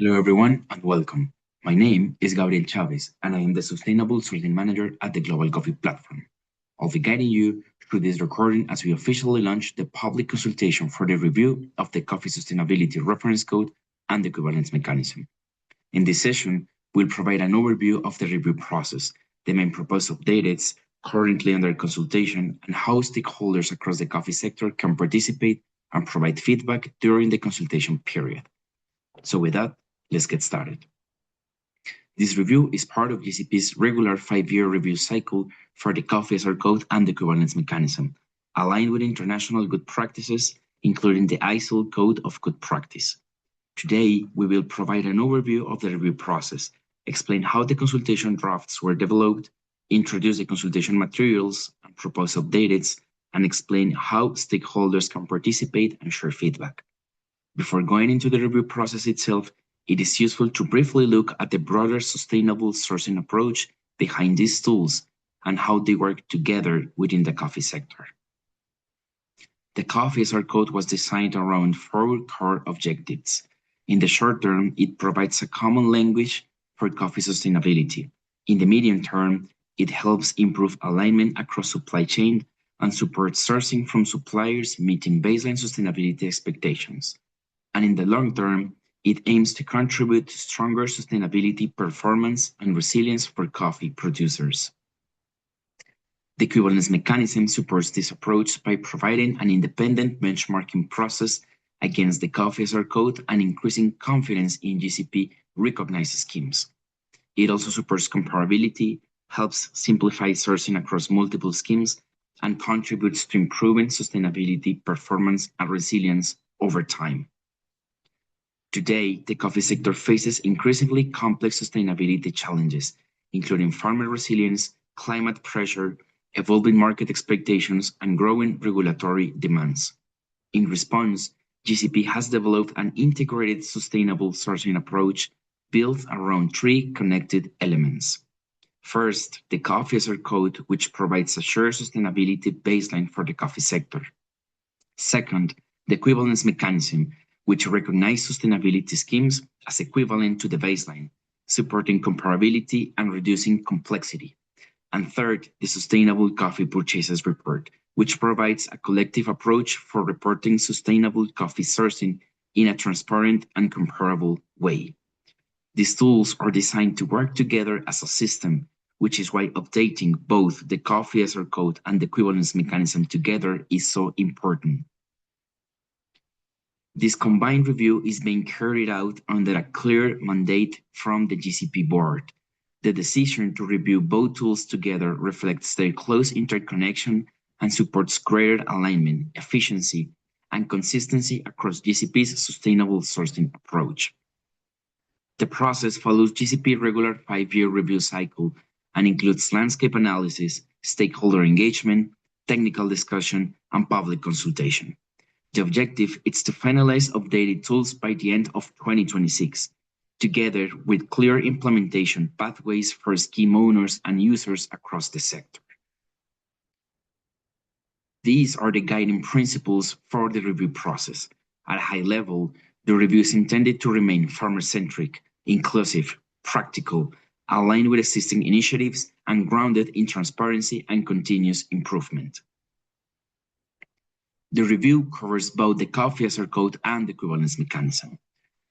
Hello, everyone, and welcome. My name is Gabriel Chavez, and I am the Sustainable Sourcing Manager at the Global Coffee Platform. I'll be guiding you through this recording as we officially launch the public consultation for the review of the Coffee Sustainability Reference Code and the Equivalence Mechanism. In this session, we'll provide an overview of the review process, the main proposed updates currently under consultation, and how stakeholders across the coffee sector can participate and provide feedback during the consultation period. So with that, let's get started. This review is part of GCP's regular 5-year review cycle for the Coffee SR Code and the Equivalence Mechanism, aligned with international good practices, including the ISO Code of Good Practice. Today, we will provide an overview of the review process, explain how the consultation drafts were developed, introduce the consultation materials and propose updates, and explain how stakeholders can participate and share feedback. Before going into the review process itself, it is useful to briefly look at the broader sustainable sourcing approach behind these tools and how they work together within the coffee sector. The Coffee SR Code was designed around 4 core objectives. In the short term, it provides a common language for coffee sustainability. In the medium term, it helps improve alignment across supply chain and supports sourcing from suppliers meeting baseline sustainability expectations. And in the long term, it aims to contribute to stronger sustainability performance and resilience for coffee producers. The Equivalence Mechanism supports this approach by providing an independent benchmarking process against the Coffee SR Code and increasing confidence in GCP recognized schemes. It also supports comparability, helps simplify sourcing across multiple schemes, and contributes to improving sustainability, performance, and resilience over time. Today, the coffee sector faces increasingly complex sustainability challenges, including farmer resilience, climate pressure, evolving market expectations, and growing regulatory demands. In response, GCP has developed an integrated sustainable sourcing approach built around 3 connected elements. First, the Coffee SR Code, which provides a shared sustainability baseline for the coffee sector. Second, the Equivalence Mechanism, which recognize sustainability schemes as equivalent to the baseline, supporting comparability and reducing complexity. And third, the Sustainable Coffee Purchases Report, which provides a collective approach for reporting sustainable coffee sourcing in a transparent and comparable way. These tools are designed to work together as a system, which is why updating both the Coffee SR Code and the Equivalence Mechanism together is so important. This combined review is being carried out under a clear mandate from the GCP board. The decision to review both tools together reflects their close interconnection and supports greater alignment, efficiency, and consistency across GCP's sustainable sourcing approach. The process follows GCP regular 5-year review cycle and includes landscape analysis, stakeholder engagement, technical discussion, and public consultation. The objective is to finalize updated tools by the end of 2026, together with clear implementation pathways for scheme owners and users across the sector. These are the guiding principles for the review process. At a high level, the review is intended to remain farmer-centric, inclusive, practical, aligned with existing initiatives, and grounded in transparency and continuous improvement. The review covers both the Coffee SR Code and the Equivalence Mechanism.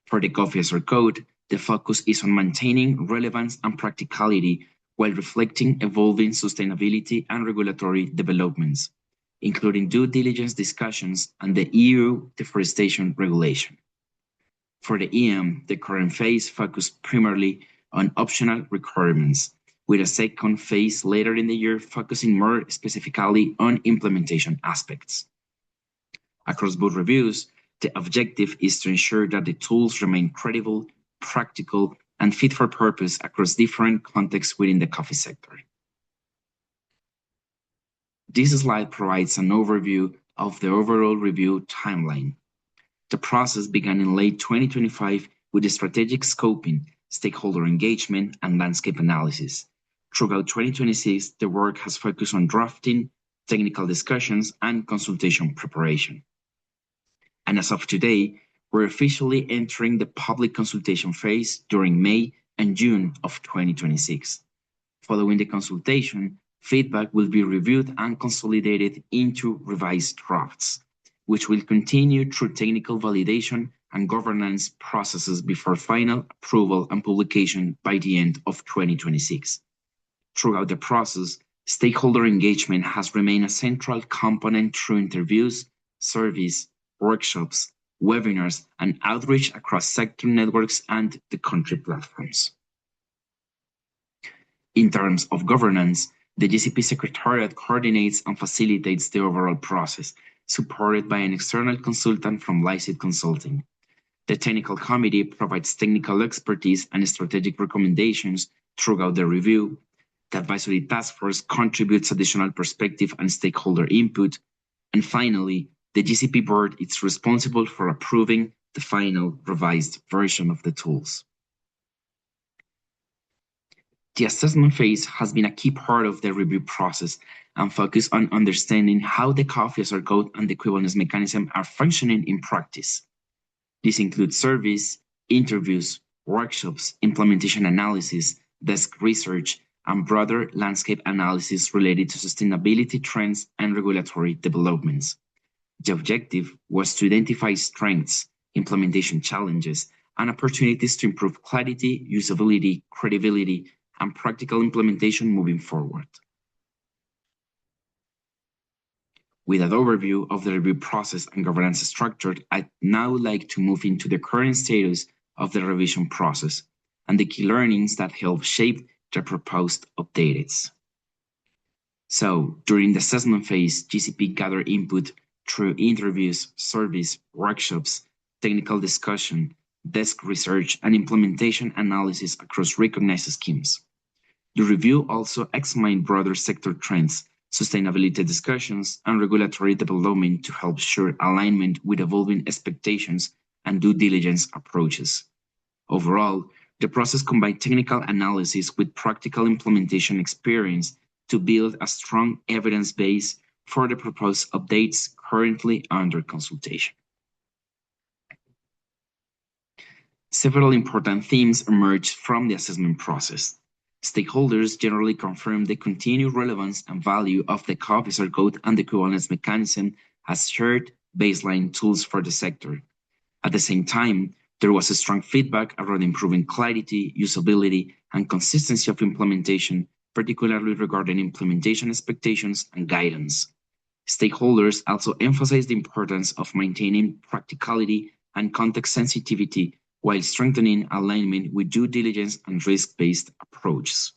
For the Coffee SR Code, the focus is on maintaining relevance and practicality while reflecting evolving sustainability and regulatory developments, including due diligence discussions and the EU deforestation regulation. For the EM, the current phase focused primarily on optional requirements, with a second phase later in the year focusing more specifically on implementation aspects. Across both reviews, the objective is to ensure that the tools remain credible, practical, and fit for purpose across different contexts within the coffee sector. This slide provides an overview of the overall review timeline. The process began in late 2025 with the strategic scoping, stakeholder engagement, and landscape analysis. Throughout 2026, the work has focused on drafting, technical discussions, and consultation preparation. And as of today, we're officially entering the public consultation phase during May and June of 2026. Following the consultation, feedback will be reviewed and consolidated into revised drafts, which will continue through technical validation and governance processes before final approval and publication by the end of 2026. Throughout the process, stakeholder engagement has remained a central component through interviews, surveys, workshops, webinars, and outreach across sector networks and the country platforms. In terms of governance, the GCP Secretariat coordinates and facilitates the overall process, supported by an external consultant from Lycit Consulting. The Technical Committee provides technical expertise and strategic recommendations throughout the review. The Advisory Task Force contributes additional perspective and stakeholder input. And finally, the GCP Board is responsible for approving the final revised version of the tools. The assessment phase has been a key part of the review process and focused on understanding how the COFISR code and the equivalence mechanism are functioning in practice. This includes surveys, interviews, workshops, implementation analysis, desk research, and broader landscape analysis related to sustainability trends and regulatory developments. The objective was to identify strengths, implementation challenges, and opportunities to improve clarity, usability, credibility, and practical implementation moving forward. With that overview of the review process and governance structure, I'd now like to move into the current status of the revision process and the key learnings that help shape the proposed updates. So, during the assessment phase, GCP gathered input through interviews, surveys, workshops, technical discussion, desk research, and implementation analysis across recognized schemes. The review also examined broader sector trends, sustainability discussions, and regulatory development to help ensure alignment with evolving expectations and due diligence approaches. Overall, the process combined technical analysis with practical implementation experience to build a strong evidence base for the proposed updates currently under consultation. Several important themes emerged from the assessment process. Stakeholders generally confirmed the continued relevance and value of the COFISR code and the equivalence mechanism as shared baseline tools for the sector. At the same time, there was a strong feedback around improving clarity, usability, and consistency of implementation, particularly regarding implementation expectations and guidance. Stakeholders also emphasized the importance of maintaining practicality and context sensitivity while strengthening alignment with due diligence and risk-based approaches.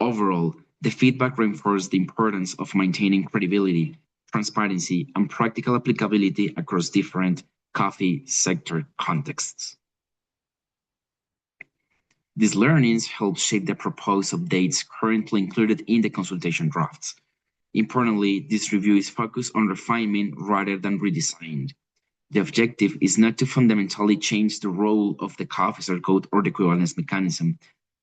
Overall, the feedback reinforced the importance of maintaining credibility, transparency, and practical applicability across different coffee sector contexts. These learnings help shape the proposed updates currently included in the consultation drafts. Importantly, this review is focused on refinement rather than redesign. The objective is not to fundamentally change the role of the COFISR code or the equivalence mechanism,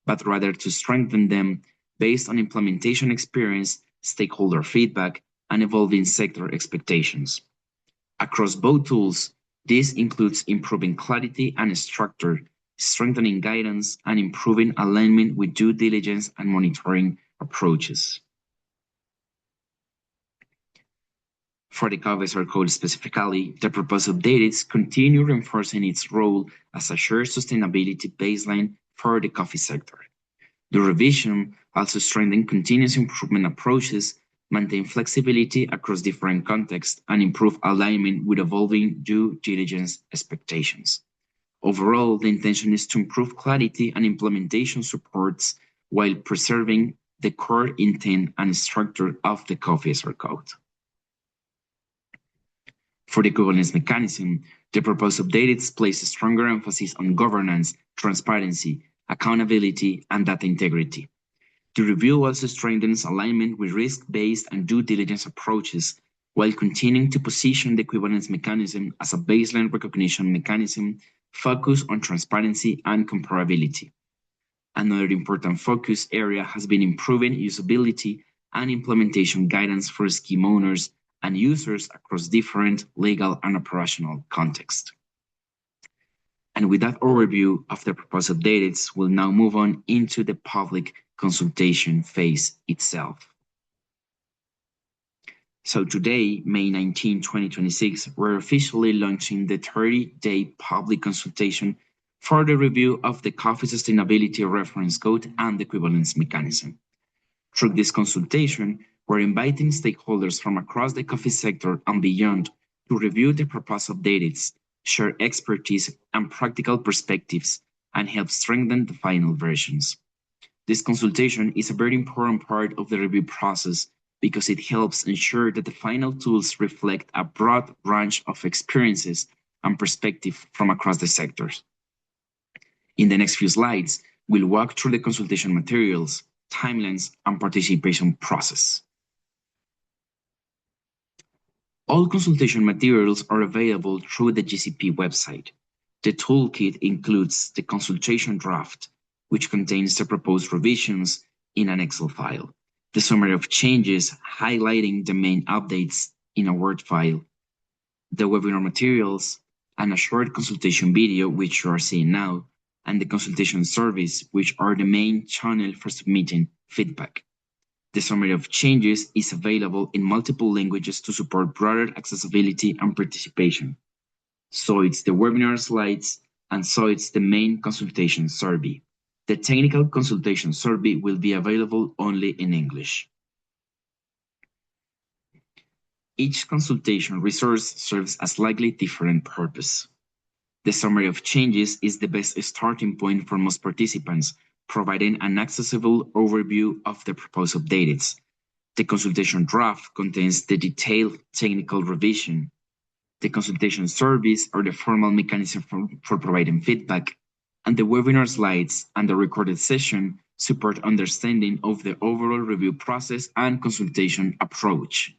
but rather to strengthen them based on implementation experience, stakeholder feedback, and evolving sector expectations. Across both tools, this includes improving clarity and structure, strengthening guidance, and improving alignment with due diligence and monitoring approaches. For the COFISR code specifically, the proposed updates continue reinforcing its role as a shared sustainability baseline for the coffee sector. The revision also strengthens continuous improvement approaches, maintain flexibility across different contexts, and improve alignment with evolving due diligence expectations. Overall, the intention is to improve clarity and implementation supports while preserving the core intent and structure of the COFISR code. For the equivalence mechanism, the proposed updates place a stronger emphasis on governance, transparency, accountability, and data integrity. The review also strengthens alignment with risk-based and due diligence approaches, while continuing to position the equivalence mechanism as a baseline recognition mechanism focused on transparency and comparability. Another important focus area has been improving usability and implementation guidance for scheme owners and users across different legal and operational contexts. And with that overview of the proposed updates, we'll now move on into the public consultation phase itself. So today, May 19, 2026, we're officially launching the 30-day public consultation for the review of the Coffee Sustainability Reference Code and the Equivalence Mechanism. Through this consultation, we're inviting stakeholders from across the coffee sector and beyond to review the proposed updates, share expertise and practical perspectives, and help strengthen the final versions. This consultation is a very important part of the review process because it helps ensure that the final tools reflect a broad range of experiences and perspectives from across the sectors. In the next few slides, we'll walk through the consultation materials, timelines, and participation process. All consultation materials are available through the GCP website. The toolkit includes the consultation draft, which contains the proposed revisions in an Excel file, the summary of changes highlighting the main updates in a Word file, the webinar materials, and a short consultation video, which you are seeing now, and the consultation service, which are the main channel for submitting feedback. The summary of changes is available in multiple languages to support broader accessibility and participation. So it's the webinar slides, and so it's the main consultation survey. The technical consultation survey will be available only in English. Each consultation resource serves a slightly different purpose. The summary of changes is the best starting point for most participants, providing an accessible overview of the proposed updates. The consultation draft contains the detailed technical revision. The consultation service are the formal mechanism for providing feedback, and the webinar slides and the recorded session support understanding of the overall review process and consultation approach.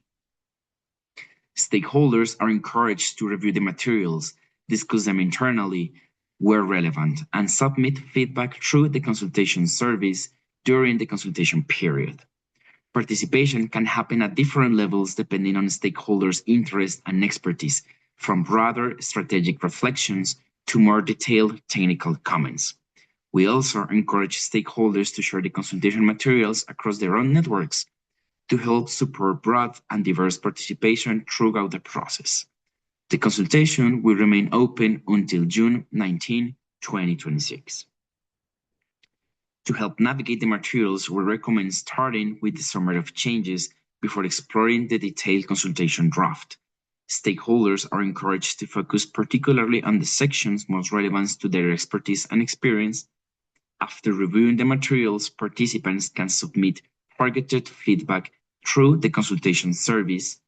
Stakeholders are encouraged to review the materials, discuss them internally where relevant, and submit feedback through the consultation service during the consultation period. Participation can happen at different levels depending on stakeholders' interest and expertise, from broader strategic reflections to more detailed technical comments. We also encourage stakeholders to share the consultation materials across their own networks to help support broad and diverse participation throughout the process. The consultation will remain open until June 19, 2026. To help navigate the materials, we recommend starting with the summary of changes before exploring the detailed consultation draft. Stakeholders are encouraged to focus particularly on the sections most relevant to their expertise and experience. After reviewing the materials, participants can submit targeted feedback through the consultation service.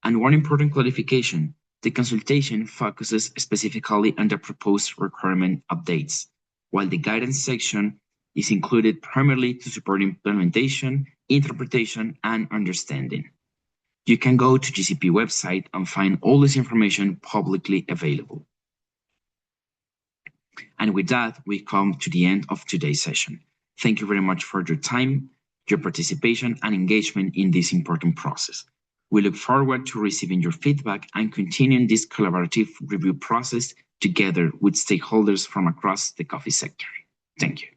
And one important clarification, the consultation focuses specifically on the proposed requirement updates, while the guidance section is included primarily to support implementation, interpretation, and understanding. You can go to GCP website and find all this information publicly available. And with that, we come to the end of today's session. Thank you very much for your time, your participation, and engagement in this important process. We look forward to receiving your feedback and continuing this collaborative review process together with stakeholders from across the coffee sector. Thank you.